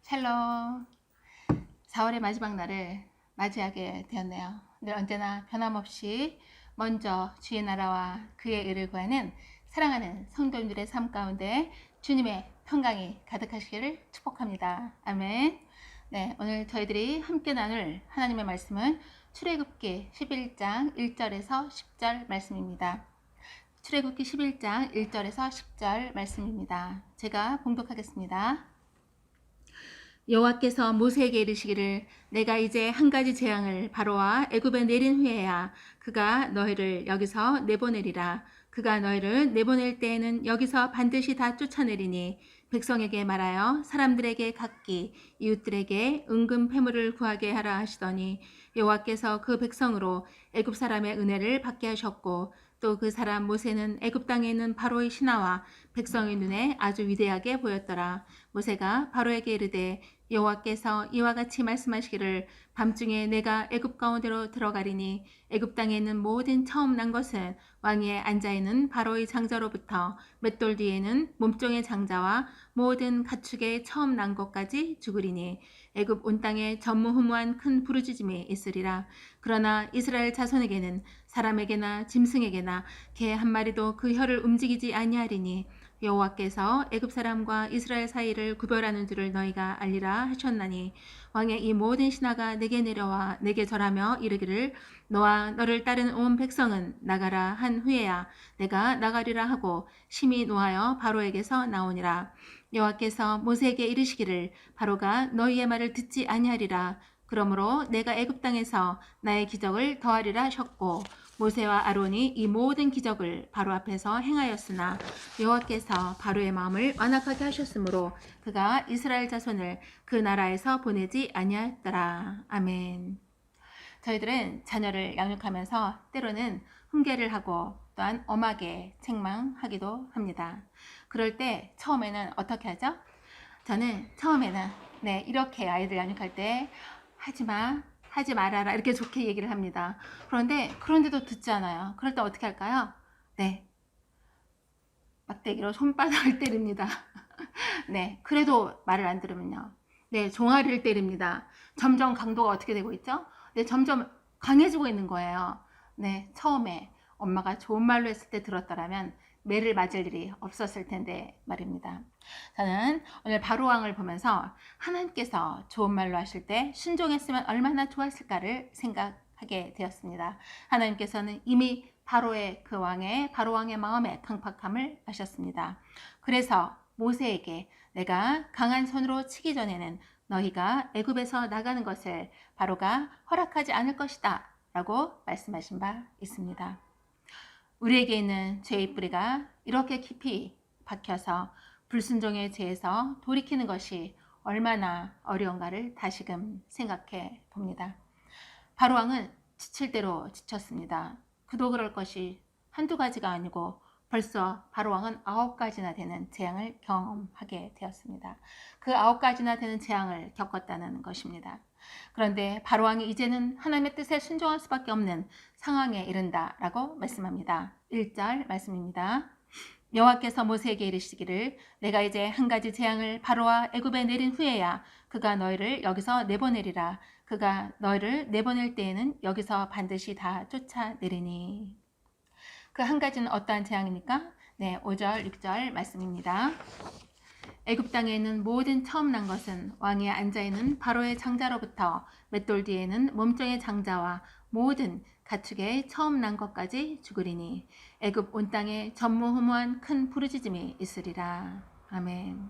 샬롬. 4월의 마지막 날을 맞이하게 되었네요. 늘 언제나 변함없이 먼저 주의 나라와 그의 의를 구하는 사랑하는 성도님들의 삶 가운데 주님의 평강이 가득하시기를 축복합니다. 아멘. 네, 오늘 저희들이 함께 나눌 하나님의 말씀은 출애굽기 11장 1절에서 10절 말씀입니다. 출애굽기 11장 1절에서 10절 말씀입니다. 제가 봉독하겠습니다. 여호와께서 모세에게 이르시기를 내가 이제 한 가지 재앙을 바로와 애굽에 내린 후에야 그가 너희를 여기서 내보내리라. 그가 너희를 내보낼 때에는 여기서 반드시 다 쫓아내리니 백성에게 말하여 사람들에게 각기 이웃들에게 은금 패물을 구하게 하라 하시더니 여호와께서 그 백성으로 애굽 사람의 은혜를 받게 하셨고 또 그 사람 모세는 애굽 땅에 있는 바로의 신하와 백성의 눈에 아주 위대하게 보였더라. 모세가 바로에게 이르되 여호와께서 이와 같이 말씀하시기를 밤중에 내가 애굽 가운데로 들어가리니 애굽 땅에 있는 모든 처음 난 것은 왕위에 앉아있는 바로의 장자로부터 맷돌 뒤에는 몸종의 장자와 모든 가축의 처음 난 것까지 죽으리니 애굽 온 땅에 전무후무한 큰 부르짖음이 있으리라. 그러나 이스라엘 자손에게는 사람에게나 짐승에게나 개 한 마리도 그 혀를 움직이지 아니하리니 여호와께서 애굽 사람과 이스라엘 사이를 구별하는 줄을 너희가 알리라 하셨나니 왕의 이 모든 신하가 내게 내려와 내게 절하며 이르기를 너와 너를 따르는 온 백성은 나가라 한 후에야 내가 나가리라 하고 심히 노하여 바로에게서 나오니라. 여호와께서 모세에게 이르시기를 바로가 너희의 말을 듣지 아니하리라. 그러므로 내가 애굽 땅에서 나의 기적을 더하리라 하셨고 모세와 아론이 이 모든 기적을 바로 앞에서 행하였으나 여호와께서 바로의 마음을 완악하게 하셨으므로 그가 이스라엘 자손을 그 나라에서 보내지 아니하였더라. 아멘. 저희들은 자녀를 양육하면서 때로는 훈계를 하고 또한 엄하게 책망하기도 합니다. 그럴 때 처음에는 어떻게 하죠? 저는 처음에는 이렇게 아이들 양육할 때 하지마, 하지 말아라 이렇게 좋게 얘기를 합니다. 그런데도 듣지 않아요. 그럴 때 어떻게 할까요? 막대기로 손바닥을 때립니다. 그래도 말을 안 들으면요. 종아리를 때립니다. 점점 강도가 어떻게 되고 있죠? 점점 강해지고 있는 거예요. 처음에 엄마가 좋은 말로 했을 때 들었더라면 매를 맞을 일이 없었을 텐데 말입니다. 저는 오늘 바로왕을 보면서 하나님께서 좋은 말로 하실 때 순종했으면 얼마나 좋았을까를 생각하게 되었습니다. 하나님께서는 이미 바로의 바로왕의 마음에 강팍함을 아셨습니다. 그래서 모세에게 내가 강한 손으로 치기 전에는 너희가 애굽에서 나가는 것을 바로가 허락하지 않을 것이다 라고 말씀하신 바 있습니다. 우리에게 있는 죄의 뿌리가 이렇게 깊이 박혀서 불순종의 죄에서 돌이키는 것이 얼마나 어려운가를 다시금 생각해 봅니다. 바로왕은 지칠 대로 지쳤습니다. 그도 그럴 것이 한두 가지가 아니고 벌써 바로왕은 9가지나 되는 재앙을 경험하게 되었습니다. 그 9가지나 되는 재앙을 겪었다는 것입니다. 그런데 바로왕이 이제는 하나님의 뜻에 순종할 수밖에 없는 상황에 이른다라고 말씀합니다. 1절 말씀입니다. 여호와께서 모세에게 이르시기를 내가 이제 한 가지 재앙을 바로와 애굽에 내린 후에야 그가 너희를 여기서 내보내리라. 그가 너희를 내보낼 때에는 여기서 반드시 다 쫓아내리니. 그 한 가지는 어떠한 재앙입니까? 5절 6절 말씀입니다. 애굽 땅에 있는 모든 처음 난 것은 왕위에 앉아있는 바로의 장자로부터 맷돌 뒤에는 몸종의 장자와 모든 가축의 처음 난 것까지 죽으리니 애굽 온 땅에 전무후무한 큰 부르짖음이 있으리라. 아멘.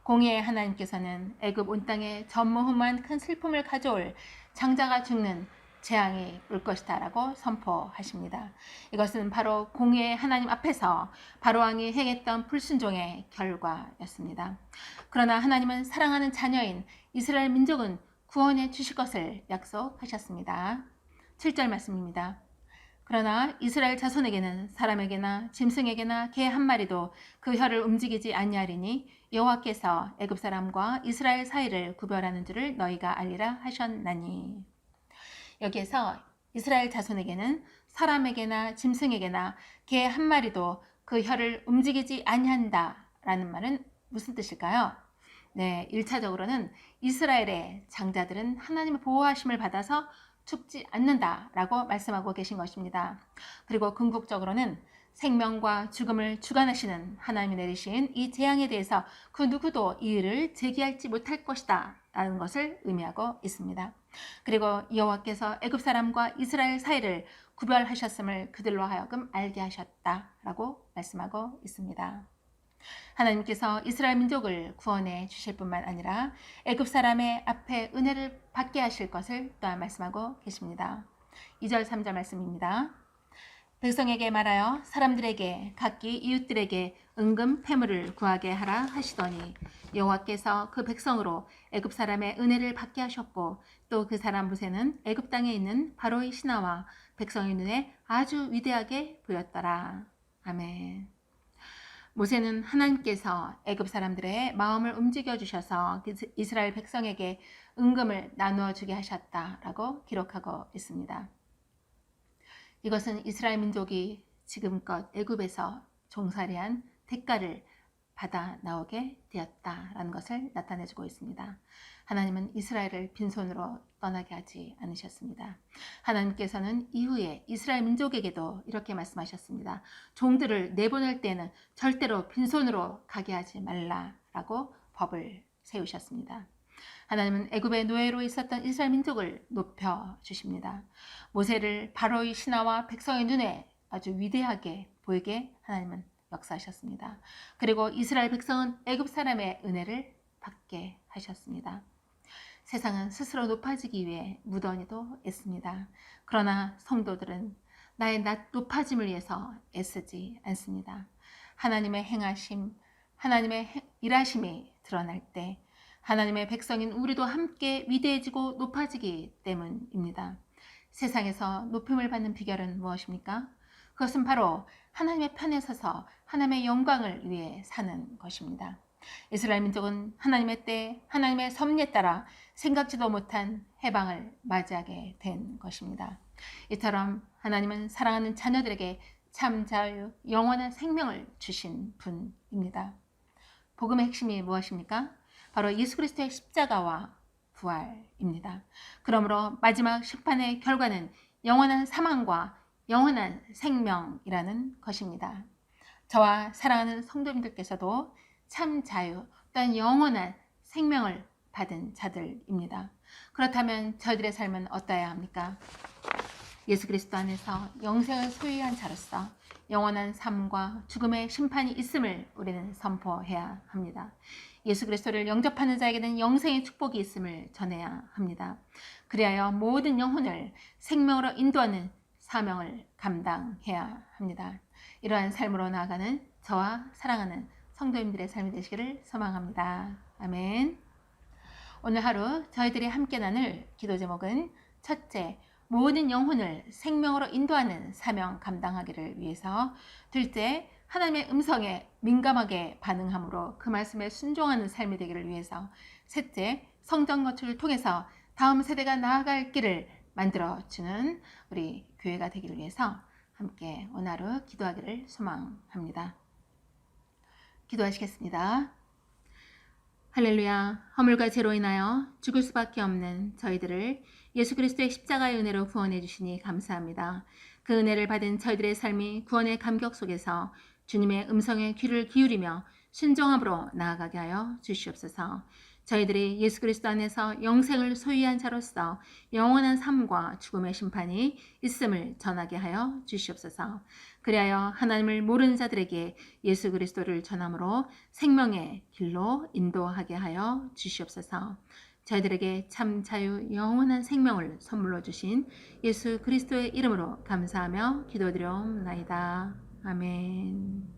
공의의 하나님께서는 애굽 온 땅에 전무후무한 큰 슬픔을 가져올 장자가 죽는 재앙이 올 것이다 라고 선포하십니다. 이것은 바로 공의의 하나님 앞에서 바로왕이 행했던 불순종의 결과였습니다. 그러나 하나님은 사랑하는 자녀인 이스라엘 민족은 구원해 주실 것을 약속하셨습니다. 7절 말씀입니다. 그러나 이스라엘 자손에게는 사람에게나 짐승에게나 개 한 마리도 그 혀를 움직이지 아니하리니 여호와께서 애굽 사람과 이스라엘 사이를 구별하는 줄을 너희가 알리라 하셨나니. 여기에서 이스라엘 자손에게는 사람에게나 짐승에게나 개 한 마리도 그 혀를 움직이지 아니한다 라는 말은 무슨 뜻일까요? 네, 1차적으로는 이스라엘의 장자들은 하나님의 보호하심을 받아서 죽지 않는다라고 말씀하고 계신 것입니다. 그리고 궁극적으로는 생명과 죽음을 주관하시는 하나님이 내리신 이 재앙에 대해서 그 누구도 이의를 제기하지 못할 것이다 라는 것을 의미하고 있습니다. 그리고 여호와께서 애굽 사람과 이스라엘 사이를 구별하셨음을 그들로 하여금 알게 하셨다라고 말씀하고 있습니다. 하나님께서 이스라엘 민족을 구원해 주실 뿐만 아니라 애굽 사람의 앞에 은혜를 받게 하실 것을 또한 말씀하고 계십니다. 2절 3절 말씀입니다. 백성에게 말하여 사람들에게 각기 이웃들에게 은금 패물을 구하게 하라 하시더니 여호와께서 그 백성으로 애굽 사람의 은혜를 받게 하셨고 또 그 사람 모세는 애굽 땅에 있는 바로의 신하와 백성의 눈에 아주 위대하게 보였더라. 아멘. 모세는 하나님께서 애굽 사람들의 마음을 움직여 주셔서 이스라엘 백성에게 은금을 나누어 주게 하셨다라고 기록하고 있습니다. 이것은 이스라엘 민족이 지금껏 애굽에서 종살이한 대가를 받아 나오게 되었다라는 것을 나타내주고 있습니다. 하나님은 이스라엘을 빈손으로 떠나게 하지 않으셨습니다. 하나님께서는 이후에 이스라엘 민족에게도 이렇게 말씀하셨습니다. 종들을 내보낼 때는 절대로 빈손으로 가게 하지 말라라고 법을 세우셨습니다. 하나님은 애굽의 노예로 있었던 이스라엘 민족을 높여주십니다. 모세를 바로의 신하와 백성의 눈에 아주 위대하게 보이게 하나님은 역사하셨습니다. 그리고 이스라엘 백성은 애굽 사람의 은혜를 받게 하셨습니다. 세상은 스스로 높아지기 위해 무던히도 애씁니다. 그러나 성도들은 나의 높아짐을 위해서 애쓰지 않습니다. 하나님의 행하심, 하나님의 일하심이 드러날 때 하나님의 백성인 우리도 함께 위대해지고 높아지기 때문입니다. 세상에서 높임을 받는 비결은 무엇입니까? 그것은 바로 하나님의 편에 서서 하나님의 영광을 위해 사는 것입니다. 이스라엘 민족은 하나님의 때, 하나님의 섭리에 따라 생각지도 못한 해방을 맞이하게 된 것입니다. 이처럼 하나님은 사랑하는 자녀들에게 참 자유, 영원한 생명을 주신 분입니다. 복음의 핵심이 무엇입니까? 바로 예수 그리스도의 십자가와 부활입니다. 그러므로 마지막 심판의 결과는 영원한 사망과 영원한 생명이라는 것입니다. 저와 사랑하는 성도님들께서도 참 자유 또한 영원한 생명을 받은 자들입니다. 그렇다면 저희들의 삶은 어떠해야 합니까? 예수 그리스도 안에서 영생을 소유한 자로서 영원한 삶과 죽음의 심판이 있음을 우리는 선포해야 합니다. 예수 그리스도를 영접하는 자에게는 영생의 축복이 있음을 전해야 합니다. 그리하여 모든 영혼을 생명으로 인도하는 사명을 감당해야 합니다. 이러한 삶으로 나아가는 저와 사랑하는 성도님들의 삶이 되시기를 소망합니다. 아멘. 오늘 하루 저희들이 함께 나눌 기도 제목은 첫째, 모든 영혼을 생명으로 인도하는 사명 감당하기를 위해서, 둘째, 하나님의 음성에 민감하게 반응함으로 그 말씀에 순종하는 삶이 되기를 위해서, 셋째, 성전 건축을 통해서 다음 세대가 나아갈 길을 만들어주는 우리 교회가 되기를 위해서 함께 오늘 하루 기도하기를 소망합니다. 기도하시겠습니다. 할렐루야. 허물과 죄로 인하여 죽을 수밖에 없는 저희들을 예수 그리스도의 십자가의 은혜로 구원해 주시니 감사합니다. 그 은혜를 받은 저희들의 삶이 구원의 감격 속에서 주님의 음성에 귀를 기울이며 순종함으로 나아가게 하여 주시옵소서. 저희들이 예수 그리스도 안에서 영생을 소유한 자로서 영원한 삶과 죽음의 심판이 있음을 전하게 하여 주시옵소서. 그리하여 하나님을 모르는 자들에게 예수 그리스도를 전함으로 생명의 길로 인도하게 하여 주시옵소서. 저희들에게 참 자유 영원한 생명을 선물로 주신 예수 그리스도의 이름으로 감사하며 기도드려옵나이다. 아멘.